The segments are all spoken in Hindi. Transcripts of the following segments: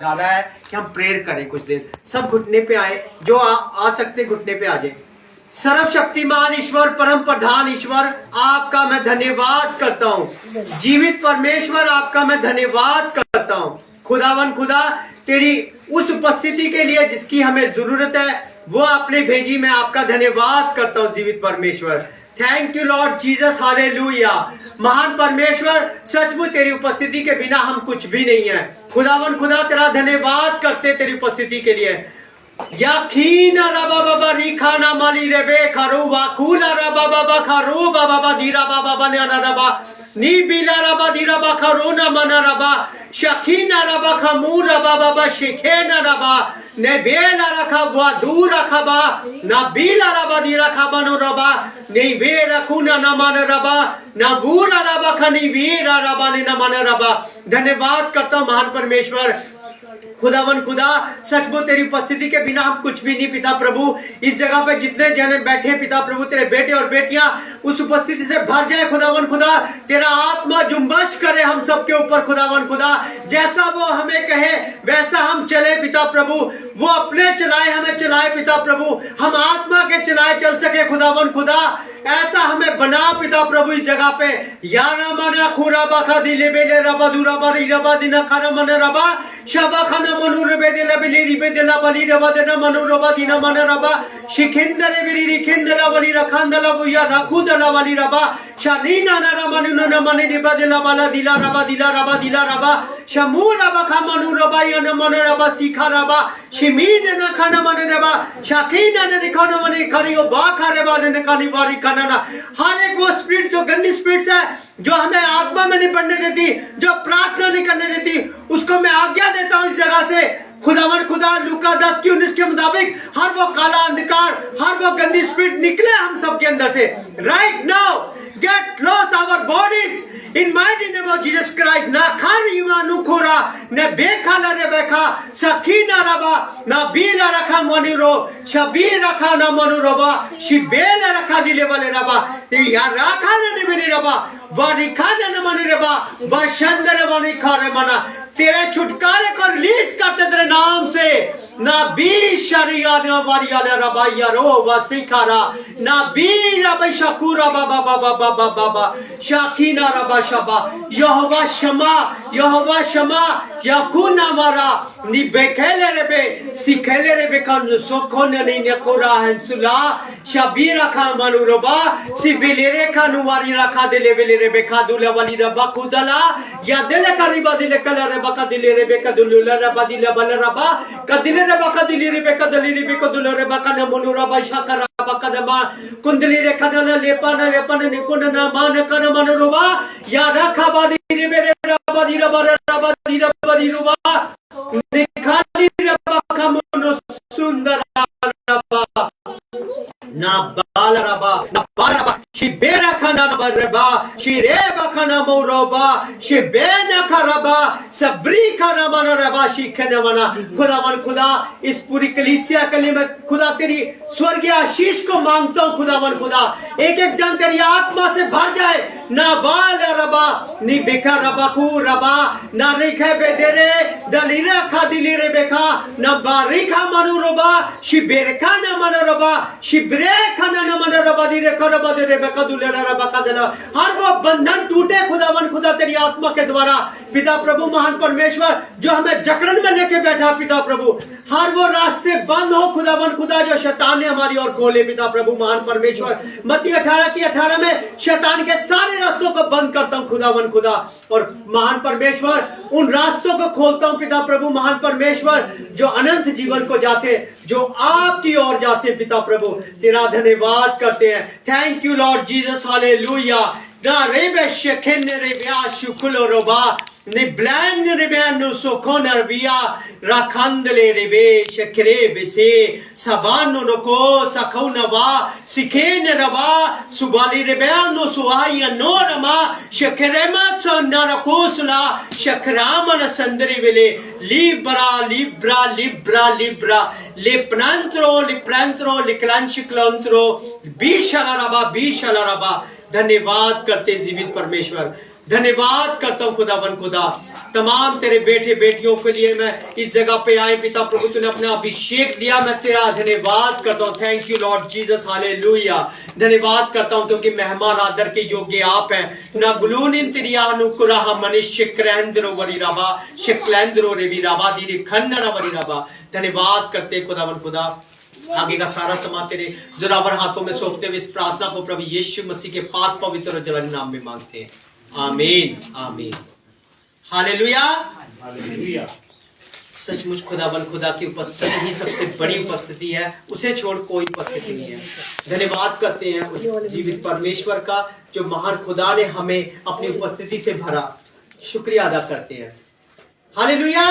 डाला है कि हम प्रेयर करें कुछ देर। सब घुटने पे आए, जो आ सकते घुटने पे आ जाए। सर्वशक्तिमान ईश्वर, परम प्रधान ईश्वर, आपका मैं धन्यवाद करता हूँ। जीवित परमेश्वर, आपका मैं धन्यवाद करता हूँ। खुदावन खुदा, तेरी उस उपस्थिति के लिए जिसकी हमें जरूरत है वो आपने भेजी। मैं आपका धन्यवाद करता हूँ जीवित परमेश्वर। Thank you Lord Jesus, hallelujah. महान परमेश्वर, सचमुच तेरी उपस्थिति के बिना हम कुछ भी नहीं है। खुदावन खुदा, तेरा धन्यवाद करते तेरी उपस्थिति के लिए। याखीना रबा बाबा रिखाना माली रेबे खारू वाकुला रबा बाबा खारू बाबा दीरा बाबा ने रबा नी बिला रबा दीरा बा खारू ना मना रबा शखीना रबा खामू रबा बाबा शेखेना रबा ने बेला रखा वा दूर रखा बा ना बिला रबा दीरा खाबानो रबा ने वे रखूना ना मन रबा ना वूरा रबा खनी वीरा रबा ने ना मन रबा। धन्यवाद करता हूँ महान परमेश्वर। खुदावन खुदा, सचमुच तेरी उपस्थिति के बिना हम कुछ भी नहीं पिता प्रभु। इस जगह पे जितने जने बैठे पिता प्रभु, तेरे बेटे और बेटियां उस उपस्थिति से भर जाए खुदावन खुदा। तेरा आत्मा जुम्बश करे हम सबके ऊपर खुदावन खुदा। जैसा वो हमें कहे वैसा हम चले पिता प्रभु। वो अपने चलाए हमें चलाए पिता प्रभु, हम आत्मा के चलाए चल सके खुदावन खुदा। ऐसा हमें बना पिता प्रभु इस जगह पे। यारा मना खुरा बखा दिले बेले रबा दूरा बरी रबा दिना खाना मन रबा शबा खाना मनु रबे दिला बिली रिबे दिला बली रबा देना मनु रबा दिना मन रबा शिखिंदरे बिरी रिखिंदला बली रखांदला बुया रखुदला वाली रबा शानी नाना रमनु ना मने निबा दिला वाला दिला रबा शमू रबा खा मनु रबा या न मन रबा सीखा रबा शिमीन न खाना मन रबा शाकीना ने खाना मन खरियो बा खा रबा ने खानी वारी खाना ना। हर एक वो स्पिरिट जो गंदी स्पिरिट्स है, जो हमें आत्मा में नहीं बढ़ने देती, जो प्रार्थना नहीं करने देती, उसको मैं आज्ञा देता हूँ इस जगह से। खुदावन खुदा, लूका 10:19 के मुताबिक हर वो काला अंधकार, हर वो गंदी स्पिरिट निकले हम सबके अंदर से। Right now get lost our bodies in mighty name of Jesus Christ. Na khari wa nukura ne bekha la rebekha sakina raba na bila rakha manuro shabir rakha na manuroba shibela rakha dile bale raba ya rakha ne meni raba wa rikhana ne mani raba wa shandare mani khare mana। तेरे छुटकारे को रिलीज करते तेरे नाम से। ना बी शरिया ना वारिया ने रबाया रो वसिखारा ना बी रबा शकुरा बाबा बाबा बाबा बाबा शाखीना रबा शबा यहोवा शमा याकुना मारा नी बेखेले रेबे सिखेले रेबे कान सोखोन नहीं ने कोरा हंसुला शबीरा खा मनुरबा सिबिलेरे कानु वारी रखा दिले बेले रेबे खादुला वाली रबा कुदला या दिले करीबा दिले कला रेबा कदिले रेबे कदुला रबा दिले बल रबा कदिले रबा कदिले रेबे कदली रेबे कदुला रेबा कान मनुरबा शाकरा रबा कदमा कुंदली रे कनला लेपन निकुना मान कन मनुरबा या रखा बादी रेबे रबा दी रबा दी रुबा निखाली रबा खमनो सुंदर रबा ना बाल रबा शिबेरा खाना रबा शिरेबा खाना मोरोबा शिबेना खरबा सबरी खाना मना रबा शिखना मना। खुदावन खुदा, इस पूरी कलीसिया के लिए मैं खुदा तेरी स्वर्गीय आशीष को मांगता हूँ। खुदावन खुदा, एक एक जन तेरी आत्मा से भर जाए। ना बाल रबा नी बेखा रबा खू रबा ना रेखे बेदेरे दलीरा खा दिलीरे बेखा ना बारिखा मनु रबा शिबेरखा ना मन रबा शिबरे खाना ना मन रबा दिरे खरबा दे बेका दुलेरा रबा का देना। हर वो बंधन टूटे खुदावन खुदा तेरी आत्मा के द्वारा पिता प्रभु। महान परमेश्वर, जो हमें जकड़न में लेके बैठा पिता प्रभु, हर वो रास्ते बंद हो खुदावन खुदा जो शैतान ने हमारी ओर खोले पिता प्रभु। महान परमेश्वर, मत्ती 18:18 में शैतान के सारे रास्तों को बंद करता हूँ खुदावन खुदा, और महान परमेश्वर उन रास्तों को खोलता हूँ पिता प्रभु। महान परमेश्वर, जो अनंत जीवन को जाते, जो आपकी ओर जाते पिता प्रभु, तेरा धन्यवाद करते हैं। Thank you Lord Jesus, hallelujah. ना रेबे शेखेने रेबे शुकुलो रोबा ने ब्लैंग रेबे नो सोकोनर विया राखंदले रेबे शक्रे बेसे सवानो नको सखौनवा सिखेने रवा सुबाली रेबे नो सुहाया नो रमा शक्रेमा सोनरकोसला शक्रामन संदरी वेले लिब्रा लिब्रा लिब्रा लिब्रा लिप्रांत्रो लिक्लांशिक्लांत्रो बीशला रबा। धन्यवाद करते जीवित परमेश्वर, धन्यवाद करता हूँ खुदावन खुदा। तमाम तेरे बेटे बेटियों के लिए मैं इस जगह पे आए पिता प्रभु, तूने अपना अभिषेक दिया, मैं तेरा धन्यवाद करता हूँ। Thank you Lord Jesus, hallelujah. धन्यवाद करता हूँ क्योंकि मेहमान आदर के योग्य आप हैं। ना गुलूनिन तिरिया नुकुरा मनुष्य क्रैंद्रो वरी रबा शिक्लैंद्रो रेवी रबा दीरी खन्ना वरी रबा। धन्यवाद करते खुदावन खुदा, आगे का सारा समा तेरे जोरावर हाथों में सौंपते हुए इस प्रार्थना को प्रभु यीशु मसीह के पाक पवित्र और जलाल नाम में मांगते हैं, आमीन आमीन हालेलुया हालेलुया। सचमुच खुदावन खुदा की उपस्थिति ही सबसे बड़ी उपस्थिति है, उसे छोड़ कोई उपस्थिति नहीं है। धन्यवाद करते हैं उस जीवित परमेश्वर का जो महान खुदा ने हमें अपनी उपस्थिति से भरा, शुक्रिया अदा करते हैं। Hallelujah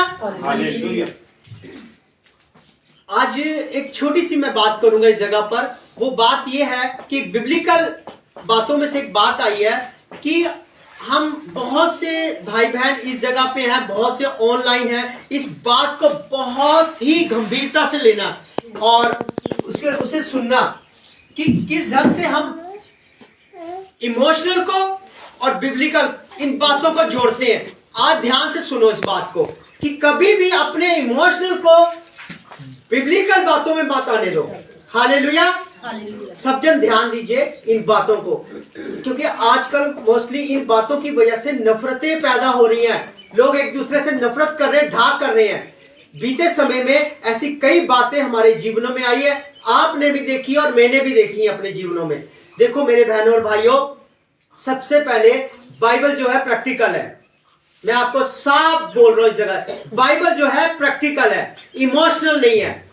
hallelujah. आज एक छोटी सी मैं बात करूंगा इस जगह पर। वो बात ये है कि बिब्लिकल बातों में से एक बात आई है कि हम बहुत से भाई बहन इस जगह पे हैं, बहुत से ऑनलाइन हैं। इस बात को बहुत ही गंभीरता से लेना और उसे सुनना कि किस ढंग से हम इमोशनल को और बिब्लिकल इन बातों को जोड़ते हैं। आज ध्यान से सुनो इस बात को कि कभी भी अपने इमोशनल को बिब्लिकल बातों में मत आने दो। हालेलुया। सब जन ध्यान दीजिए इन बातों को, क्योंकि आजकल मोस्टली इन बातों की वजह से नफरतें पैदा हो रही हैं। लोग एक दूसरे से नफरत कर रहे हैं, ढाक कर रहे हैं। बीते समय में ऐसी कई बातें हमारे जीवनों में आई है, आपने भी देखी और मैंने भी देखी है अपने जीवनों में। देखो मेरे बहनों और भाइयों, सबसे पहले बाइबल जो है प्रैक्टिकल है। मैं आपको साफ बोल रहा हूं इस जगह, बाइबल जो है प्रैक्टिकल है, इमोशनल नहीं है।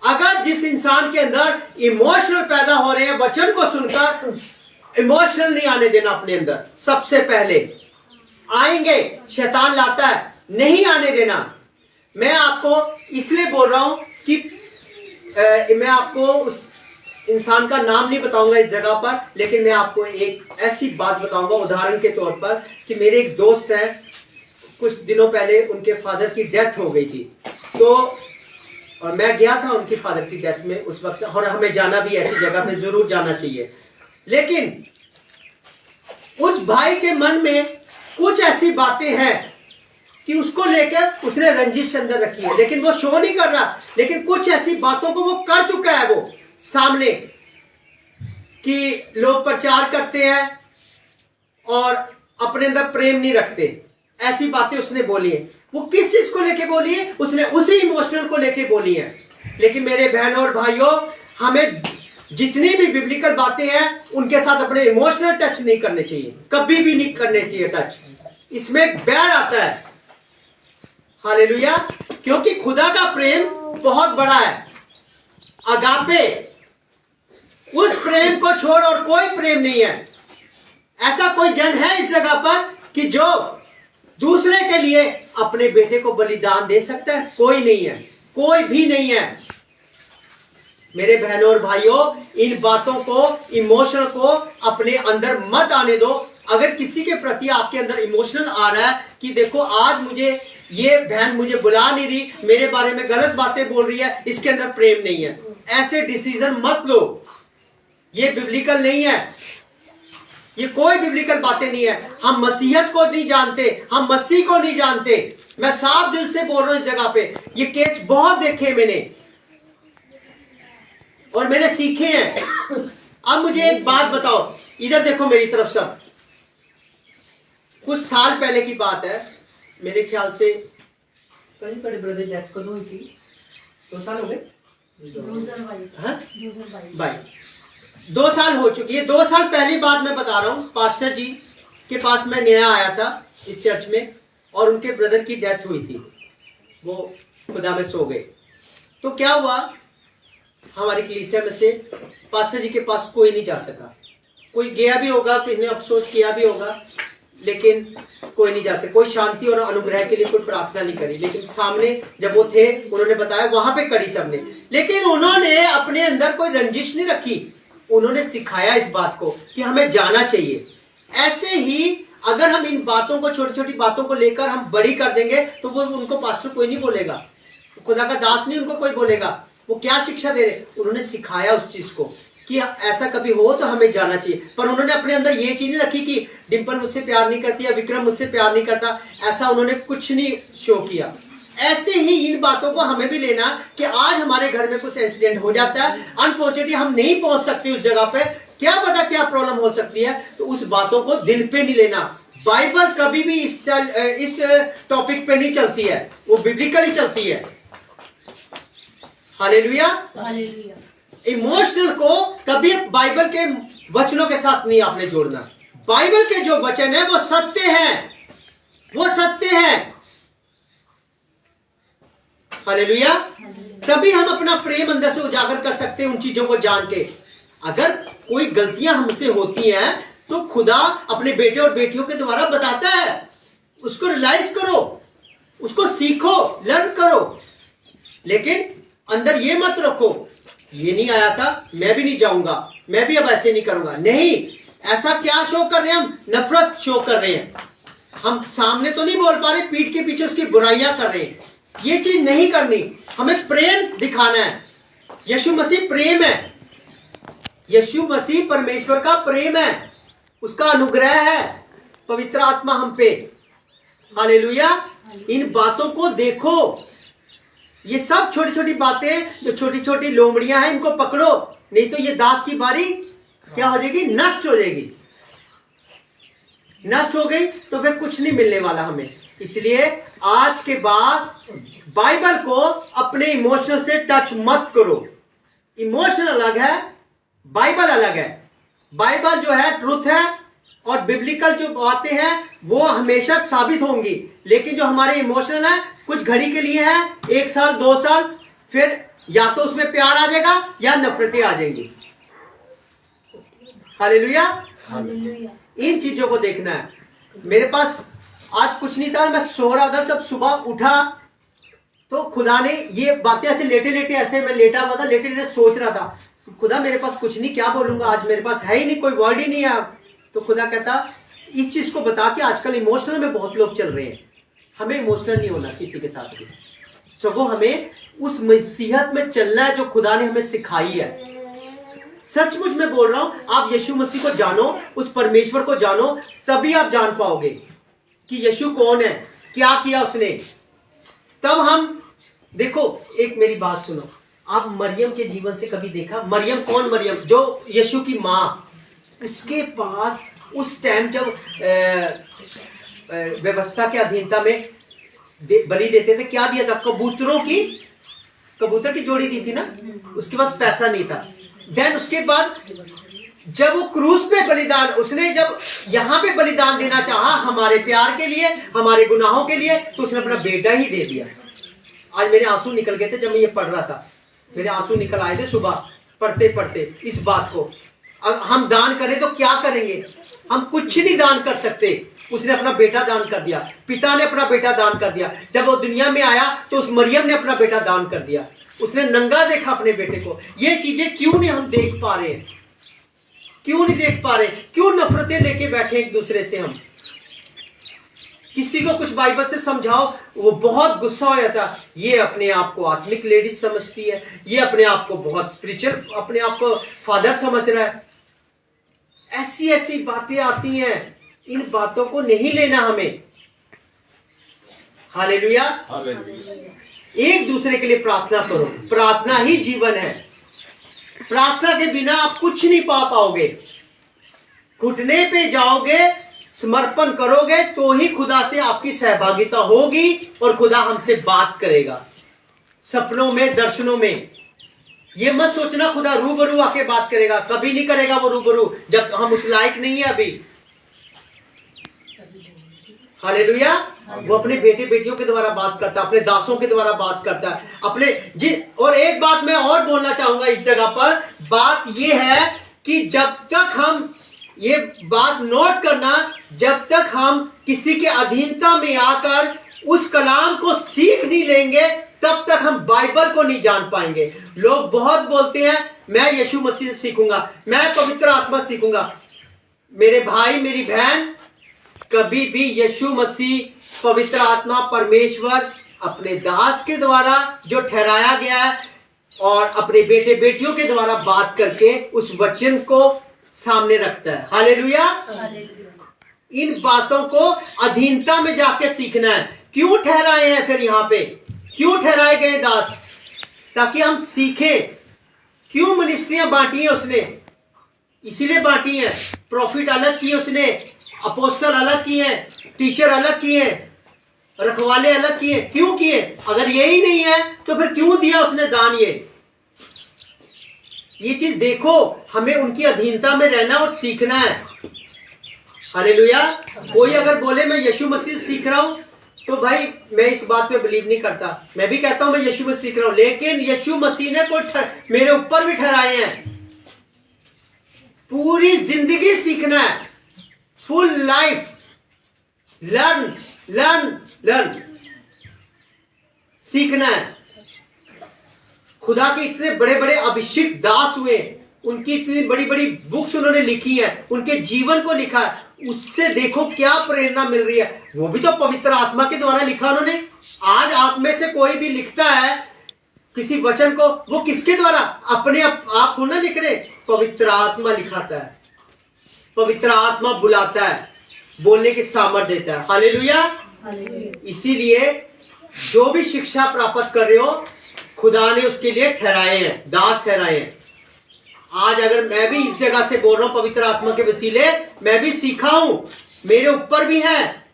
अगर जिस इंसान के अंदर इमोशनल पैदा हो रहे हैं, वचन को सुनकर इमोशनल नहीं आने देना अपने अंदर। सबसे पहले आएंगे, शैतान लाता है, नहीं आने देना। मैं आपको इसलिए बोल रहा हूं कि मैं आपको उस इंसान का नाम नहीं बताऊंगा इस जगह पर, लेकिन मैं आपको एक ऐसी बात बताऊंगा उदाहरण के तौर पर कि मेरे एक दोस्त हैं, कुछ दिनों पहले उनके फादर की डेथ हो गई थी। तो और मैं गया था उनकी फादर की डेथ में उस वक्त, और हमें जाना भी ऐसी जगह पे जरूर जाना चाहिए। लेकिन उस भाई के मन में कुछ ऐसी बातें हैं कि उसको लेकर उसने रंजिश अंदर रखी है, लेकिन वो शो नहीं कर रहा। लेकिन कुछ ऐसी बातों को वो कर चुका है वो सामने, कि लोग प्रचार करते हैं और अपने अंदर प्रेम नहीं रखते। ऐसी बातें उसने बोली है। वो किस चीज को लेके बोली है? उसने उसी इमोशनल को लेके बोली है। लेकिन मेरे बहनों और भाइयों, हमें जितनी भी बिब्लिकल बातें हैं उनके साथ अपने इमोशनल टच नहीं करने चाहिए, कभी भी नहीं करने चाहिए टच। इसमें बैर आता है। हालेलुया। क्योंकि खुदा का प्रेम बहुत बड़ा है, अगापे। उस प्रेम को छोड़ और कोई प्रेम नहीं है। ऐसा कोई जन है इस जगह पर कि जो दूसरे के लिए अपने बेटे को बलिदान दे सकता है? कोई नहीं है, कोई भी नहीं है। मेरे बहनों और भाइयों, इन बातों को, इमोशनल को अपने अंदर मत आने दो। अगर किसी के प्रति आपके अंदर इमोशनल आ रहा है कि देखो आज मुझे ये बहन मुझे बुला नहीं रही, मेरे बारे में गलत बातें बोल रही है, इसके अंदर प्रेम नहीं है, ऐसे डिसीजन मत लो। ये बिब्लिकल नहीं है, ये कोई बिब्लिकल बातें नहीं है। हम मसीहत को नहीं जानते, हम मसीह को नहीं जानते। मैं साफ दिल से बोल रहा हूं इस जगह पे, ये केस बहुत देखे मैंने और मैंने सीखे हैं। अब मुझे एक बात बताओ, इधर देखो मेरी तरफ सब। कुछ साल पहले की बात है, मेरे ख्याल से कहीं बड़े ब्रदर डेथ को हुई थी, 2 साल हो गए, 2 साल हो चुके। ये 2 साल पहली बात मैं बता रहा हूँ। पास्टर जी के पास मैं नया आया था इस चर्च में और उनके ब्रदर की डेथ हुई थी, वो खुदा में सो गए। तो क्या हुआ, हमारी कलीसिया में से पास्टर जी के पास कोई नहीं जा सका। कोई गया भी होगा, किसी ने अफसोस किया भी होगा, लेकिन कोई नहीं जा सका। कोई शांति और अनुग्रह के लिए कोई प्रार्थना नहीं करी, लेकिन सामने जब वो थे उन्होंने बताया, वहां पे करी सबने। लेकिन उन्होंने अपने अंदर कोई रंजिश नहीं रखी, उन्होंने सिखाया इस बात को कि हमें जाना चाहिए। ऐसे ही अगर हम इन बातों को, छोटी छोटी बातों को लेकर हम बड़ी कर देंगे तो वो उनको पास्टर कोई नहीं बोलेगा, खुदा का दास नहीं उनको कोई बोलेगा। वो क्या शिक्षा दे रहे? उन्होंने सिखाया उस चीज को कि ऐसा कभी हो तो हमें जाना चाहिए, पर उन्होंने अपने अंदर ये चीज नहीं रखी कि डिंपल मुझसे प्यार नहीं करती या विक्रम मुझसे प्यार नहीं करता, ऐसा उन्होंने कुछ नहीं शो किया। ऐसे ही इन बातों को हमें भी लेना कि आज हमारे घर में कुछ इंसिडेंट हो जाता है, अनफॉर्चुनेटली हम नहीं पहुंच सकते उस जगह पे, क्या पता क्या प्रॉब्लम हो सकती है, तो उस बातों को दिल पे नहीं लेना। बाइबल कभी भी इस टॉपिक पे नहीं चलती है, वो बिब्लिकली चलती है। हालेलुया। इमोशनल को कभी बाइबल के वचनों के साथ नहीं आपने जोड़ना। बाइबल के जो वचन है वो सत्य है, वो सत्य है। हालेलुया। तभी हम अपना प्रेम अंदर से उजागर कर सकते हैं उन चीजों को जान के। अगर कोई गलतियां हमसे होती हैं तो खुदा अपने बेटे और बेटियों के द्वारा बताता है, उसको रियलाइज करो, उसको सीखो, लर्न करो। लेकिन अंदर ये मत रखो, ये नहीं आया था मैं भी नहीं जाऊंगा, मैं भी अब ऐसे नहीं करूंगा। नहीं, ऐसा क्या शो कर रहे हैं हम? नफरत शो कर रहे हैं। हम सामने तो नहीं बोल पा रहे, पीठ के पीछे उसकी बुराइयां कर रहे हैं। ये चीज नहीं करनी, हमें प्रेम दिखाना है। यीशु मसीह प्रेम है, यीशु मसीह परमेश्वर का प्रेम है, उसका अनुग्रह है, पवित्र आत्मा हम पे। हालेलुया। इन बातों को देखो, ये सब छोटी छोटी बातें जो छोटी छोटी लोमड़ियां हैं, इनको पकड़ो, नहीं तो ये दांत की बारी क्या हो जाएगी? नष्ट हो जाएगी। नष्ट हो गई तो फिर कुछ नहीं मिलने वाला हमें। इसलिए आज के बाद बाइबल को अपने इमोशनल से टच मत करो। इमोशनल अलग है, बाइबल अलग है। बाइबल जो है ट्रुथ है, और बिब्लिकल जो बातें हैं वो हमेशा साबित होंगी। लेकिन जो हमारे इमोशनल है कुछ घड़ी के लिए है, 1 साल 2 साल, फिर या तो उसमें प्यार आ जाएगा या नफरतें आ जाएंगी। हालेलुया। इन चीजों को देखना है। मेरे पास आज कुछ नहीं था, मैं सो रहा था, सब सुबह उठा तो खुदा ने ये बातें ऐसे लेटे लेटे, ऐसे मैं लेटा हुआ था, लेटे लेटे सोच रहा था, खुदा मेरे पास कुछ नहीं, क्या बोलूंगा आज, मेरे पास है ही नहीं, कोई वर्ड ही नहीं है। तो खुदा कहता इस चीज को बता कि आजकल इमोशनल में बहुत लोग चल रहे हैं। हमें इमोशनल नहीं होना किसी के साथ भी, सगो हमें उस मसीहत में चलना है जो खुदा ने हमें सिखाई है। सचमुच मैं बोल रहा हूं, आप यीशु मसीह को जानो, उस परमेश्वर को जानो, तभी आप जान पाओगे कि यीशु कौन है, क्या किया उसने। तब हम देखो, एक मेरी बात सुनो, आप मरियम के जीवन से कभी देखा? मरियम कौन? मरियम जो यीशु की माँ, उसके पास उस टाइम जब व्यवस्था के अधीनता में बलि देते थे, क्या दिया था? कबूतर की जोड़ी दी थी ना, उसके पास पैसा नहीं था। देन उसके बाद जब वो क्रूस पे बलिदान, उसने जब यहाँ पे बलिदान देना चाहा हमारे प्यार के लिए, हमारे गुनाहों के लिए, तो उसने अपना बेटा ही दे दिया। आज मेरे आंसू निकल गए थे जब मैं ये पढ़ रहा था, मेरे आंसू निकल आए थे सुबह पढ़ते पढ़ते इस बात को। अब हम दान करें तो क्या करेंगे? हम कुछ नहीं दान कर सकते। उसने अपना बेटा दान कर दिया, पिता ने अपना बेटा दान कर दिया। जब वो दुनिया में आया तो उस मरियम ने अपना बेटा दान कर दिया, उसने नंगा देखा अपने बेटे को। ये चीजें क्यों नहीं हम देख पा रहे हैं? क्यों नहीं देख पा रहे? क्यों नफरतें लेके बैठे एक दूसरे से? हम किसी को कुछ बाइबल से समझाओ, वो बहुत गुस्सा हो जाता, ये अपने आप को आत्मिक लेडीज समझती है, ये अपने आप को बहुत स्पिरिचुअल, अपने आप को फादर समझ रहा है। ऐसी ऐसी बातें आती हैं, इन बातों को नहीं लेना हमें। हालेलुया। एक दूसरे के लिए प्रार्थना करो, प्रार्थना ही जीवन है। प्रार्थना के बिना आप कुछ नहीं पा पाओगे। घुटने पे जाओगे, समर्पण करोगे तो ही खुदा से आपकी सहभागिता होगी और खुदा हमसे बात करेगा, सपनों में, दर्शनों में। ये मत सोचना खुदा रूबरू आके बात करेगा, कभी नहीं करेगा वो रूबरू, जब हम उस लायक नहीं है अभी। हालेलुया। वो अपने बेटे बेटियों के द्वारा बात करता है, अपने दासों के द्वारा बात करता है, अपने और एक बात मैं और बोलना चाहूंगा इस जगह पर, बात ये है कि जब तक हम, ये बात नोट करना, जब तक हम किसी के अधीनता में आकर उस कलाम को सीख नहीं लेंगे, तब तक हम बाइबल को नहीं जान पाएंगे। लोग बहुत बोलते हैं मैं यीशु मसीह से सीखूंगा, मैं पवित्र आत्मा सीखूंगा। मेरे भाई मेरी बहन, कभी भी यीशु मसीह, पवित्र आत्मा, परमेश्वर अपने दास के द्वारा जो ठहराया गया है, और अपने बेटे बेटियों के द्वारा बात करके उस वचन को सामने रखता है। हालेलुया। इन बातों को अधीनता में जाके सीखना है। क्यों ठहराए हैं फिर यहाँ पे, क्यों ठहराए गए दास? ताकि हम सीखें। क्यों मिनिस्ट्रियां बांटी है उसने? इसीलिए बांटी है। प्रॉफिट अलग किए उसने, अपोस्टल अलग किए, टीचर अलग किए, रखवाले अलग किए। क्यों किए? अगर यही नहीं है तो फिर क्यों दिया उसने दान? ये चीज देखो, हमें उनकी अधीनता में रहना और सीखना है। हालेलुया। कोई अगर बोले मैं यीशु मसीह सीख रहा हूं, तो भाई मैं इस बात पे बिलीव नहीं करता। मैं भी कहता हूं मैं यीशु मसीह सीख रहा हूं, लेकिन यीशु मसीह ने कोई मेरे ऊपर भी ठहराए हैं। पूरी जिंदगी सीखना है। Full life learn learn learn सीखना है। खुदा के इतने बड़े बड़े अभिषिक्त दास हुए, उनकी इतनी बड़ी बड़ी बुक्स उन्होंने लिखी है, उनके जीवन को लिखा है। उससे देखो क्या प्रेरणा मिल रही है। वो भी तो पवित्र आत्मा के द्वारा लिखा उन्होंने। आज आप में से कोई भी लिखता है किसी वचन को, वो किसके द्वारा? अपने आप थोड़ा ना लिख रहे, पवित्र आत्मा लिखाता है। पवित्र आत्मा बुलाता है, बोलने की सामर्थ देता है। हालेलुया। इसीलिए जो भी शिक्षा प्राप्त कर रहे हो, खुदा ने उसके लिए ठहराए हैं, दास ठहराए हैं। आज अगर मैं भी इस जगह से बोल रहा हूं पवित्र आत्मा के वसीले, मैं भी सीखा हूं। मेरे ऊपर भी है,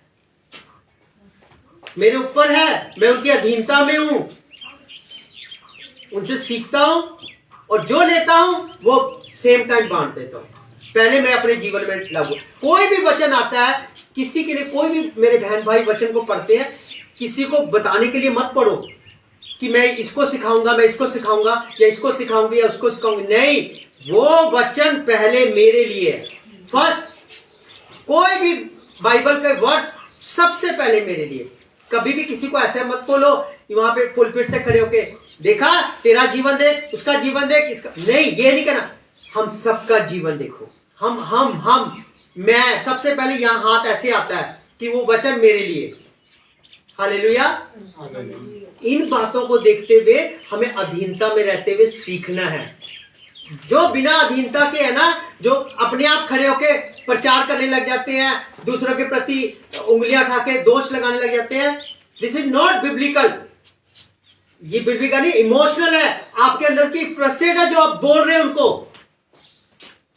मेरे ऊपर है, मैं उनकी अधीनता में हूं, उनसे सीखता हूं और जो लेता हूं वो सेम टाइम बांट देता हूं। पहले मैं अपने जीवन में लागू। कोई भी वचन आता है किसी के लिए, कोई भी मेरे बहन भाई वचन को पढ़ते हैं, किसी को बताने के लिए मत पढ़ो कि मैं इसको सिखाऊंगा, मैं इसको सिखाऊंगा, या इसको सिखाऊंगी या उसको सिखाऊंगी। नहीं, वो वचन पहले मेरे लिए। फर्स्ट, कोई भी बाइबल के वर्ड्स सबसे पहले मेरे लिए। कभी भी किसी को ऐसे मत बोलो वहां पे पुलपिट से खड़े होके, देखा तेरा जीवन देख, उसका जीवन देख, इसका नहीं, ये नहीं कहना। हम सबका जीवन देखो। हम मैं सबसे पहले यहां हाथ ऐसे आता है कि वो वचन मेरे लिए। हालेलुया। इन बातों को देखते हुए हमें अधीनता में रहते हुए सीखना है। जो बिना अधीनता के है ना, जो अपने आप खड़े होके प्रचार करने लग जाते हैं, दूसरों के प्रति उंगलियां उठा के दोष लगाने लग जाते हैं, दिस इज नॉट बिब्लिकल। ये बिब्लिकल नहीं, इमोशनल है। आपके अंदर की फ्रस्ट्रेट है जो आप बोल रहे हैं उनको।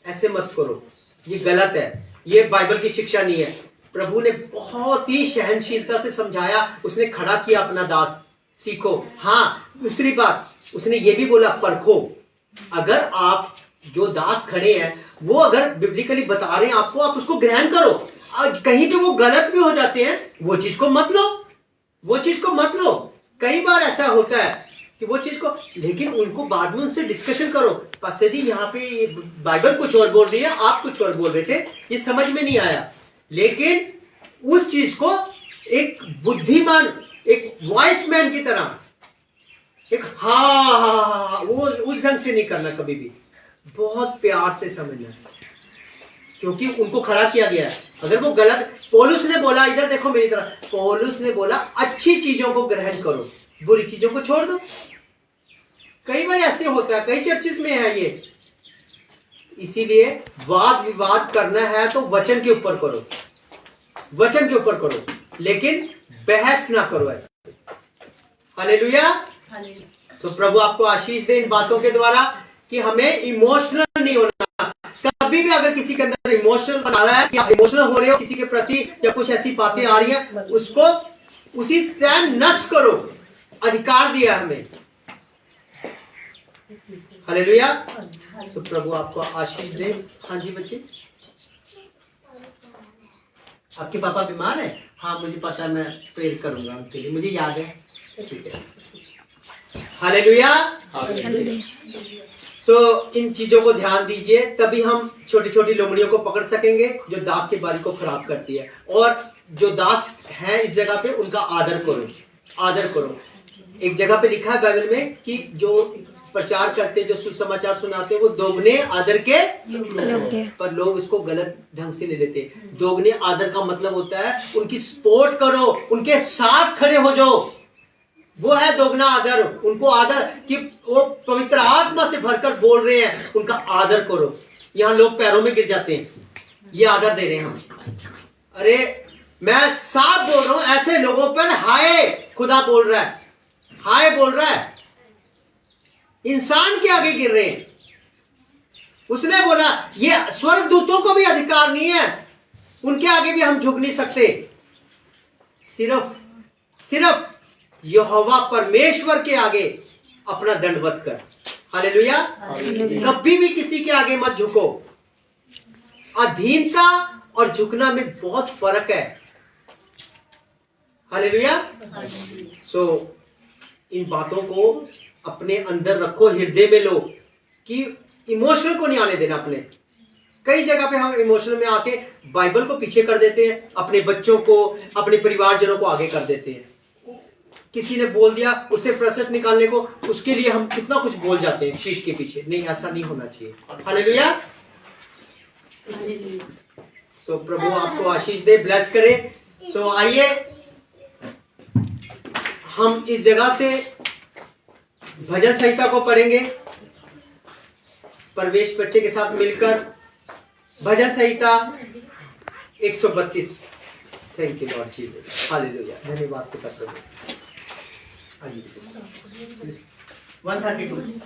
ऐसे मत करो, ये गलत है, ये बाइबल की शिक्षा नहीं है। प्रभु ने बहुत ही सहनशीलता से समझाया, उसने खड़ा किया अपना दास, सीखो। हाँ, दूसरी बात उसने ये भी बोला, परखो। अगर आप जो दास खड़े हैं वो अगर बिब्लिकली बता रहे हैं आपको, आप उसको ग्रहण करो। कहीं पे वो गलत भी हो जाते हैं, वो चीज को मत लो, वो चीज को मत लो। कई बार ऐसा होता है कि वो चीज को, लेकिन उनको बाद में उनसे डिस्कशन करो, पास्टर जी यहाँ पे बाइबल कुछ और बोल रही है, आप कुछ और बोल रहे थे, ये समझ में नहीं आया। लेकिन उस चीज को एक बुद्धिमान, एक वॉइस मैन की तरह, एक हाँ वो उस ढंग से नहीं करना, कभी भी बहुत प्यार से समझना, क्योंकि उनको खड़ा किया गया है। अगर वो गलत, पौलुस ने बोला, इधर देखो मेरी तरफ, पौलुस ने बोला अच्छी चीजों को ग्रहण करो, बुरी चीजों को छोड़ दो। कई बार ऐसे होता है, कई चर्चेस में है ये। इसीलिए वाद विवाद करना है तो वचन के ऊपर करो, वचन के ऊपर करो, लेकिन बहस ना करो ऐसा। हालेलुया। तो प्रभु आपको आशीष दे इन बातों के द्वारा कि हमें इमोशनल नहीं होना। कभी भी अगर किसी के अंदर इमोशनल बना रहा है, या इमोशनल हो रहे हो किसी के प्रति, या कुछ ऐसी बातें आ रही हैं, उसको उसी टाइम नष्ट करो। अधिकार दिया हमें। हालेलुया। तो प्रभु आपको आशीष दे। हाँ जी बच्चे, आपके पापा बीमार है? हाँ मुझे पता है, मैं प्रेयर करूंगा उनके लिए, मुझे याद है। ठीक है। हालेलुया। सो इन चीजों को ध्यान दीजिए, तभी हम छोटी छोटी लोमड़ियों को पकड़ सकेंगे जो दाग के बारी को खराब करती है। और जो दास है इस जगह पे, उनका आदर करो, आदर करो। एक जगह पे लिखा है बाइबल में कि जो प्रचार करते, जो सुसमाचार सुनाते, वो दोगुने आदर के लोग, पर लोग इसको गलत ढंग से ले लेते। दोगुने आदर का मतलब होता है उनकी सपोर्ट करो, उनके साथ खड़े हो जाओ। वो है दोगुना आदर। उनको आदर कि वो पवित्र आत्मा से भरकर बोल रहे हैं, उनका आदर करो। यहाँ लोग पैरों में गिर जाते हैं, ये आदर दे रहे हैं हम। अरे मैं साफ बोल रहा हूं, ऐसे लोगों पर हाय खुदा बोल रहा है, हाय बोल रहा है। इंसान के आगे गिर रहे हैं। उसने बोला ये स्वर्गदूतों को भी अधिकार नहीं है, उनके आगे भी हम झुक नहीं सकते। सिर्फ यहोवा परमेश्वर के आगे अपना दंडवत कर। हालेलुया। कभी भी किसी के आगे मत झुको। अधीनता और झुकना में बहुत फर्क है। हालेलुया। इन बातों को अपने अंदर रखो, हृदय में लो कि इमोशनल को नहीं आने देना अपने। कई जगह पे हम इमोशनल में आके बाइबल को पीछे कर देते हैं, अपने बच्चों को, अपने परिवारजनों को आगे कर देते हैं। किसी ने बोल दिया, उससे फ्रस्ट्रेशन निकालने को, उसके लिए हम कितना कुछ बोल जाते हैं पीठ के पीछे। नहीं, ऐसा नहीं होना चाहिए। हालेलुया। प्रभु आपको आशीष दे, ब्लेस करे। आइए हम इस जगह से भजन संहिता को पढ़ेंगे प्रवेश बच्चे के साथ मिलकर। भजन संहिता 132। Thank you Lord Jesus. Hallelujah. धन्यवाद पिता प्रभु। 132।